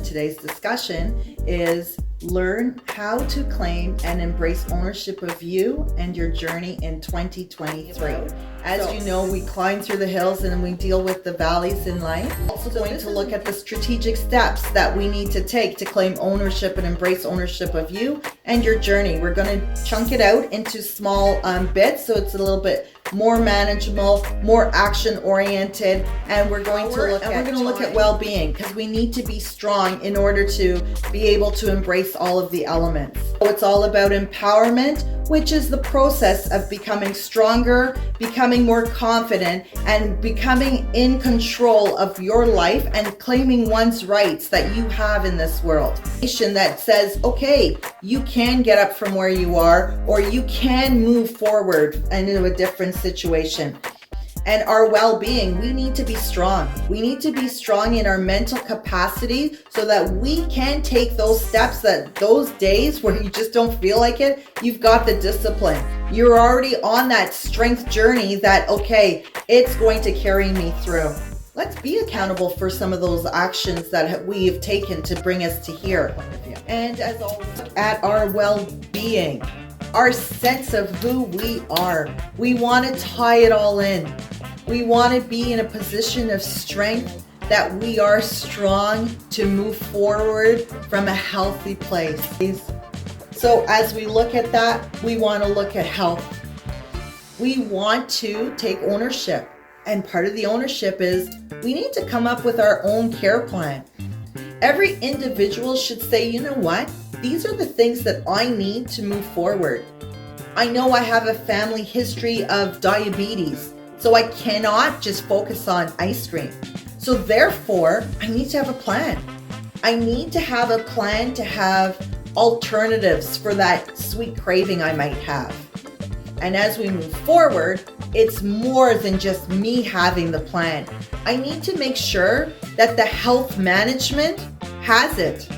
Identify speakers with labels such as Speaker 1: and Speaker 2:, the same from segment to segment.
Speaker 1: today's discussion is learn how to claim and embrace ownership of you and your journey in 2023. As you know, we climb through the hills and we deal with the valleys in life. Also going to look at the strategic steps that we need to take to claim ownership and embrace ownership of you and your journey. We're going to chunk it out into small bits so it's a little bit more manageable, more action oriented, and we're going to look at well-being, because we need to be strong in order to be able to embrace all of the elements. So it's all about empowerment, which is the process of becoming stronger, becoming more confident, and becoming in control of your life and claiming one's rights that you have in this world. That says, okay, you can get up from where you are, or you can move forward into a different situation. And our well-being, we need to be strong. We need to be strong in our mental capacity so that we can take those steps, that those days where you just don't feel like it, you've got the discipline. You're already on that strength journey that, okay, it's going to carry me through. Let's be accountable for some of those actions that we have taken to bring us to here. And as always, at our well-being, our sense of who we are. We want to tie it all in. We want to be in a position of strength, that we are strong to move forward from a healthy place. So as we look at that, we want to look at health. We want to take ownership. And part of the ownership is we need to come up with our own care plan. Every individual should say, you know what? These are the things that I need to move forward. I know I have a family history of diabetes, so I cannot just focus on ice cream. So therefore, I need to have a plan. I need to have a plan to have alternatives for that sweet craving I might have. And as we move forward, it's more than just me having the plan. I need to make sure that the health management has it.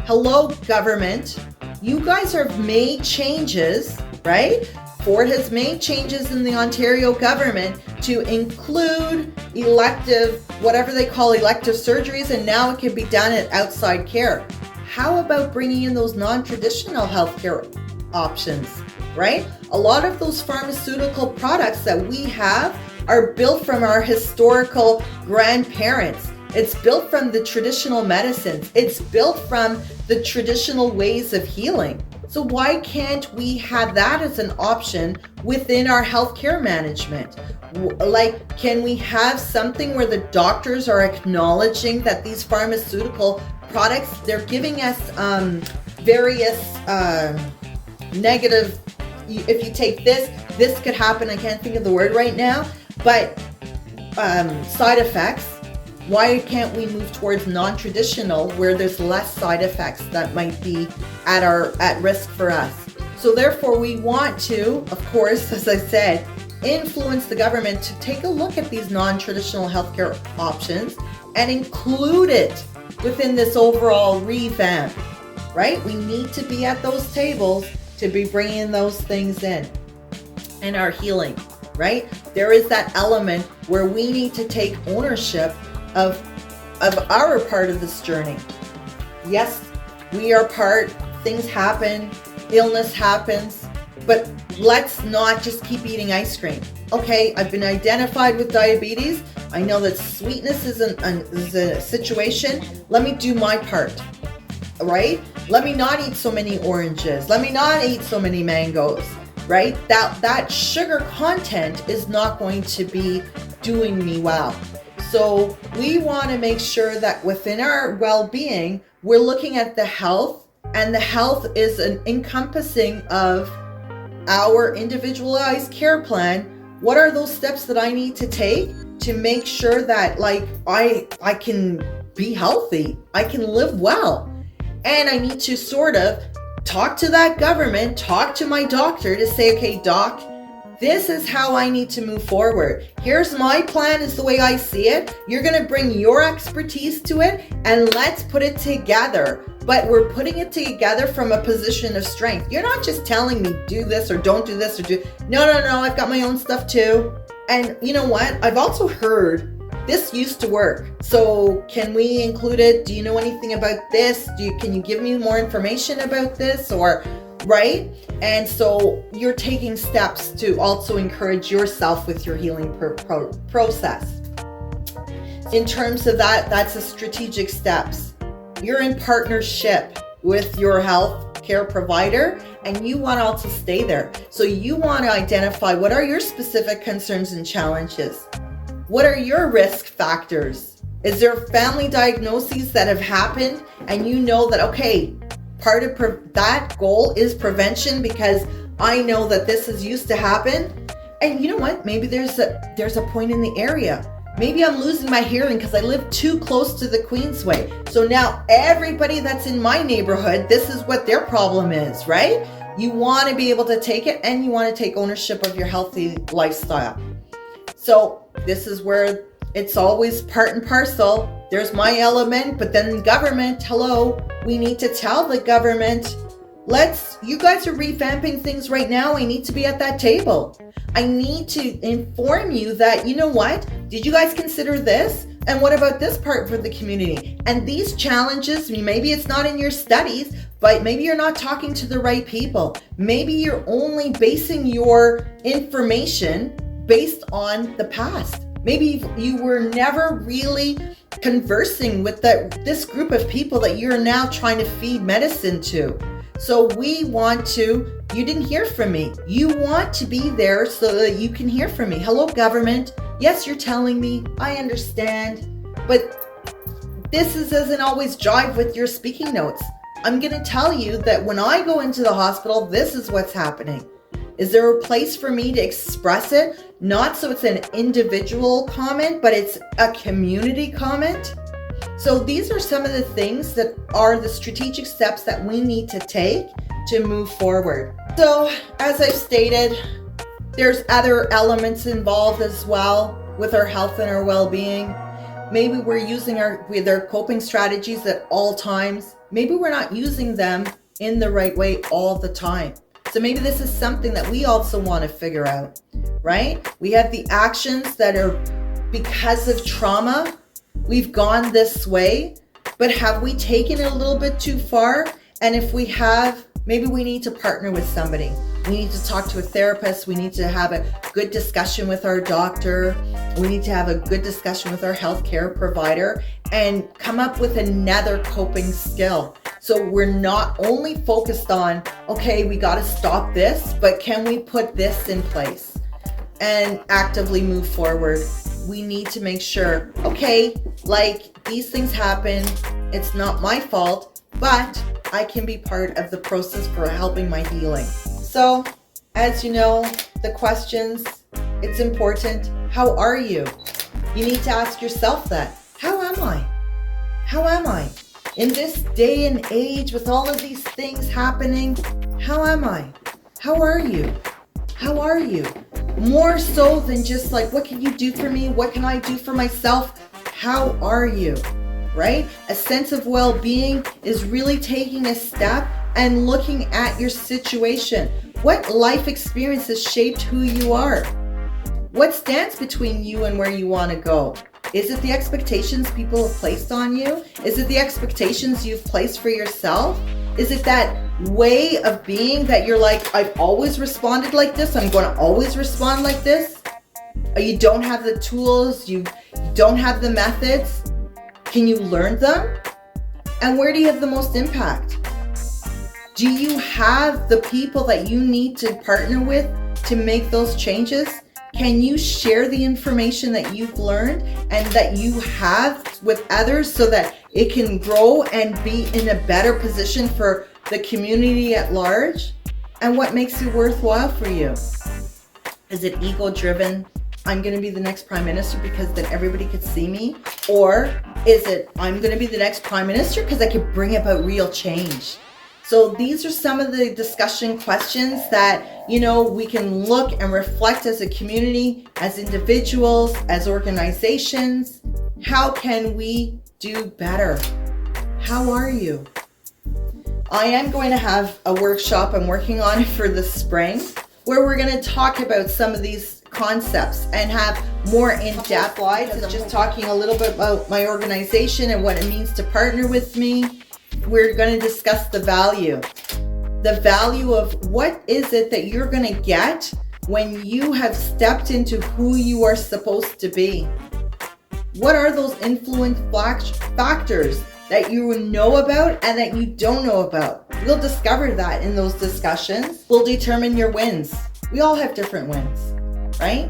Speaker 1: Hello, government. You guys have made changes, right? Ford has made changes in the Ontario government to include elective, whatever they call elective surgeries, and now it can be done at outside care. How about bringing in those non-traditional healthcare options, right? A lot of those pharmaceutical products that we have are built from our historical grandparents. It's built from the traditional medicines. It's built from the traditional ways of healing. So why can't we have that as an option within our healthcare management? Like, can we have something where the doctors are acknowledging that these pharmaceutical products, they're giving us various negative, if you take this could happen, I can't think of the word right now, but side effects. Why can't we move towards non-traditional where there's less side effects that might be at risk for us? So therefore, we want to, of course, as I said, influence the government to take a look at these non-traditional healthcare options and include it within this overall revamp, right? We need to be at those tables to be bringing those things in. And our healing, right? There is that element where we need to take ownership of our part of this journey. Yes, we are part, things happen, illness happens, but let's not just keep eating ice cream. Okay, I've been identified with diabetes. I know that sweetness is a situation. Let me do my part, right? Let me not eat so many oranges. Let me not eat so many mangoes, right? That sugar content is not going to be doing me well. So we want to make sure that within our well-being, we're looking at the health, and the health is an encompassing of our individualized care plan. What are those steps that I need to take to make sure that I can be healthy, I can live well? And I need to sort of talk to that government, talk to my doctor to say, okay, doc, this is how I need to move forward. Here's my plan, is the way I see it. You're going to bring your expertise to it and let's put it together. But we're putting it together from a position of strength. You're not just telling me do this or don't do this or do. No, I've got my own stuff too. And you know what? I've also heard this used to work. So can we include it? Do you know anything about this? Can you give me more information about this? Or, right? And so you're taking steps to also encourage yourself with your healing process. In terms of that, that's a strategic steps. You're in partnership with your health care provider, and you want to also stay there. So you want to identify what are your specific concerns and challenges. What are your risk factors? Is there family diagnoses that have happened and you know that, okay, part of that goal is prevention because I know that this is used to happen. And you know what? Maybe there's a point in the area. Maybe I'm losing my hearing because I live too close to the Queensway. So now everybody that's in my neighborhood, this is what their problem is, right? You want to be able to take it, and you want to take ownership of your healthy lifestyle. So this is where it's always part and parcel. There's my element, but then government, hello, we need to tell the government, you guys are revamping things right now. I need to be at that table. I need to inform you that, you know what? Did you guys consider this? And what about this part for the community? And these challenges, maybe it's not in your studies, but maybe you're not talking to the right people. Maybe you're only basing your information based on the past. Maybe you were never really conversing with this group of people that you're now trying to feed medicine to. So you didn't hear from me. You want to be there so that you can hear from me. Hello, government. Yes, you're telling me. I understand. But this doesn't always jive with your speaking notes. I'm going to tell you that when I go into the hospital, this is what's happening. Is there a place for me to express it? Not so it's an individual comment, but it's a community comment. So these are some of the things that are the strategic steps that we need to take to move forward. So as I've stated, there's other elements involved as well with our health and our well-being. Maybe we're using their coping strategies at all times. Maybe we're not using them in the right way all the time. So maybe this is something that we also want to figure out, right? We have the actions that are because of trauma. We've gone this way, but have we taken it a little bit too far? And if we have, maybe we need to partner with somebody. We need to talk to a therapist. We need to have a good discussion with our doctor. We need to have a good discussion with our healthcare provider and come up with another coping skill. So we're not only focused on, okay, we got to stop this, but can we put this in place and actively move forward? We need to make sure, okay, like these things happen. It's not my fault, but I can be part of the process for helping my healing. So, as you know, the questions, it's important. How are you? You need to ask yourself that. How am I? How am I? In this day and age with all of these things happening, how am I? How are you? How are you? More so than just like, what can you do for me? What can I do for myself? How are you? Right? A sense of well-being is really taking a step and looking at your situation. What life experience has shaped who you are? What stands between you and where you want to go? Is it the expectations people have placed on you? Is it the expectations you've placed for yourself? Is it that way of being that you're like, I've always responded like this, I'm going to always respond like this? Or you don't have the tools, you don't have the methods? Can you learn them? And where do you have the most impact? Do you have the people that you need to partner with to make those changes? Can you share the information that you've learned and that you have with others so that it can grow and be in a better position for the community at large? And what makes it worthwhile for you? Is it ego-driven? I'm going to be the next prime minister because then everybody could see me? Or is it, I'm going to be the next prime minister because I could bring about real change? So these are some of the discussion questions that, we can look and reflect as a community, as individuals, as organizations. How can we do better? How are you? I am going to have a workshop I'm working on for the spring where we're going to talk about some of these concepts and have more in-depth slides and just talking a little bit about my organization and what it means to partner with me. We're going to discuss the value of what is it that you're going to get when you have stepped into who you are supposed to be. What are those influence factors that you know about and that you don't know about? We'll discover that in those discussions. We'll determine your wins. We all have different wins, right?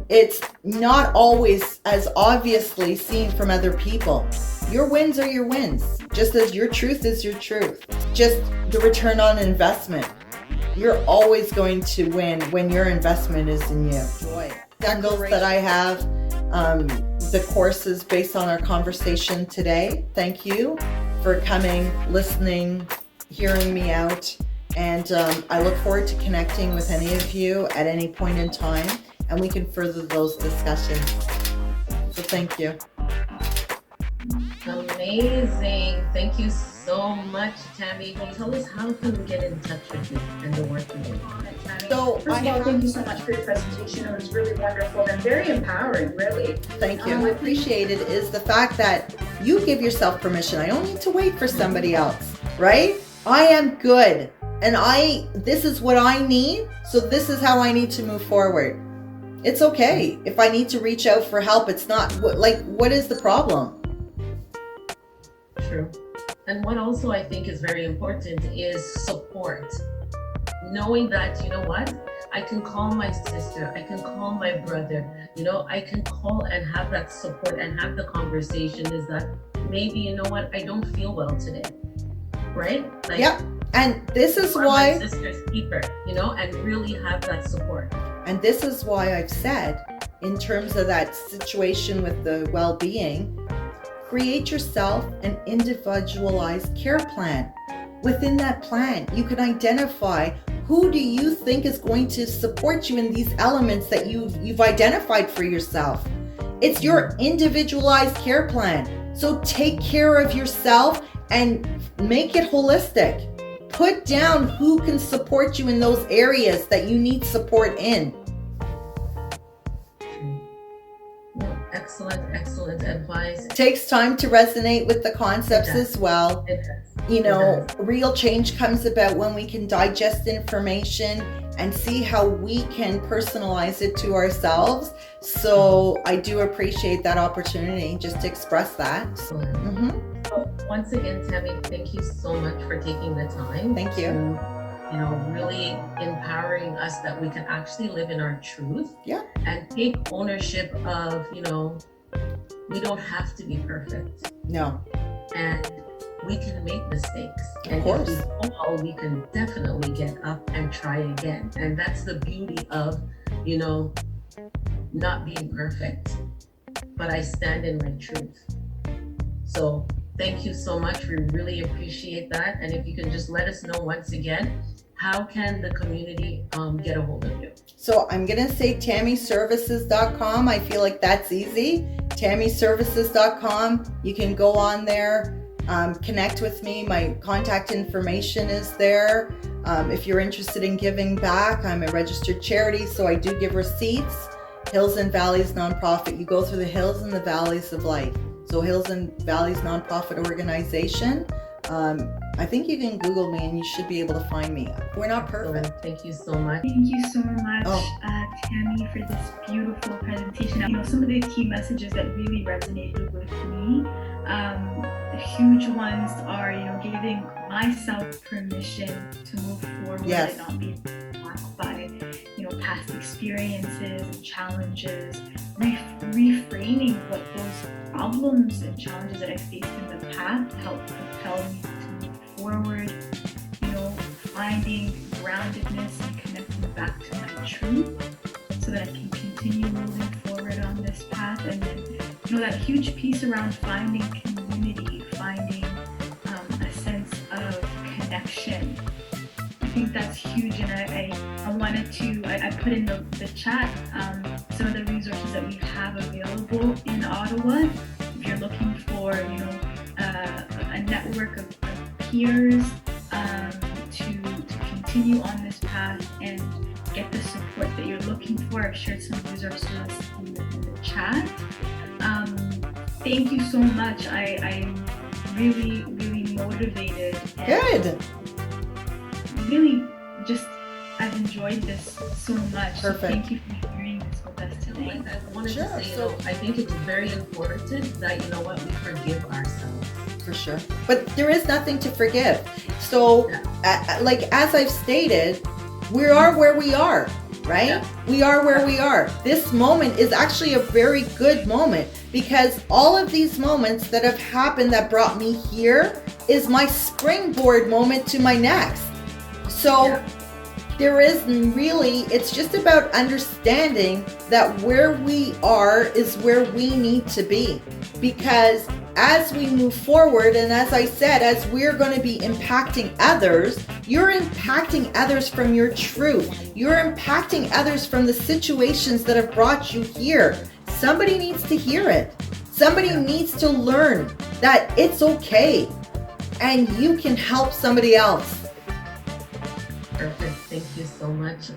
Speaker 1: It's not always as obviously seen from other people. Your wins are your wins, just as your truth is your truth. Just the return on investment. You're always going to win when your investment is in you. Joy. Decals that I have, the courses based on our conversation today. Thank you for coming, listening, hearing me out. And I look forward to connecting with any of you at any point in time, and we can further those discussions. So thank you.
Speaker 2: Amazing. Thank you so much, Tammy. Tell us, how can we get in touch with you and the work you do?
Speaker 3: So, first of all, thank you so much for your presentation. It was really wonderful and very empowering, really.
Speaker 1: Thank you. What I appreciate it is the fact that you give yourself permission. I don't need to wait for somebody else, right? I am good, and this is what I need, so this is how I need to move forward. It's okay if I need to reach out for help. It's not what is the problem?
Speaker 2: True. And what also I think is very important is support. Knowing that, you know what, I can call my sister, I can call my brother, I can call and have that support and have the conversation, is that maybe, you know what, I don't feel well today, right?
Speaker 1: Yeah, and this is why
Speaker 2: my sister's keeper, and really have that support.
Speaker 1: And this is why I've said, in terms of that situation with the well-being, create yourself an individualized care plan. Within that plan, you can identify who do you think is going to support you in these elements that you've identified for yourself. It's your individualized care plan. So take care of yourself and make it holistic. Put down who can support you in those areas that you need support in.
Speaker 2: Excellent advice.
Speaker 1: It takes time to resonate with the concepts as well. Real change comes about when we can digest information and see how we can personalize it to ourselves. So I do appreciate that opportunity just to express that.
Speaker 2: Mm-hmm. So once again, Tammy, thank you so much for taking the time.
Speaker 1: Thank you.
Speaker 2: Really empowering us that we can actually live in our truth.
Speaker 1: Yeah.
Speaker 2: And take ownership of, we don't have to be perfect.
Speaker 1: No.
Speaker 2: And we can make mistakes.
Speaker 1: Of course.
Speaker 2: If we fall, we can definitely get up and try again. And that's the beauty of, not being perfect. But I stand in my truth. So thank you so much. We really appreciate that. And if you can just let us know once again, how can the community get a hold of you?
Speaker 1: So I'm going to say tammyservices.com. I feel like that's easy. tammyservices.com. You can go on there, connect with me. My contact information is there. If you're interested in giving back, I'm a registered charity, so I do give receipts. Hills and Valleys nonprofit. You go through the hills and the valleys of life. So Hills and Valleys nonprofit organization. I think you can Google me and you should be able to find me. We're not perfect.
Speaker 2: Thank you so much.
Speaker 3: Thank you so much, Tammy, for this beautiful presentation. Some of the key messages that really resonated with me, the huge ones are, giving myself permission to move forward and not be blocked by, past experiences and challenges, reframing what those problems and challenges that I faced in the past help propel me to move forward, finding groundedness and connecting back to my truth so that I can continue moving forward on this path. And then, that huge piece around finding community, finding a sense of connection. I think that's huge, and I wanted to, I put in the chat some of the resources that we have available in Ottawa. If you're looking for, a network of peers to continue continue on this path and get the support that you're looking for. I've shared some resources in the chat. Thank you so much. I'm really, really motivated.
Speaker 1: Good.
Speaker 3: Really just, I've enjoyed this so much.
Speaker 1: Perfect.
Speaker 3: So thank you for sharing this with us today.
Speaker 2: I wanted to say, I think it's very important that, we forgive ourselves.
Speaker 1: For sure. But there is nothing to forgive. So, as I've stated, we are where we are, right?
Speaker 2: Yeah.
Speaker 1: We are where we are. This moment is actually a very good moment because all of these moments that have happened that brought me here is my springboard moment to my next. So there is really, it's just about understanding that where we are is where we need to be. Because as we move forward, and as I said, as we're going to be impacting others, you're impacting others from your truth. You're impacting others from the situations that have brought you here. Somebody needs to hear it. Somebody needs to learn that it's okay and you can help somebody else.
Speaker 2: Perfect. Thank you so much.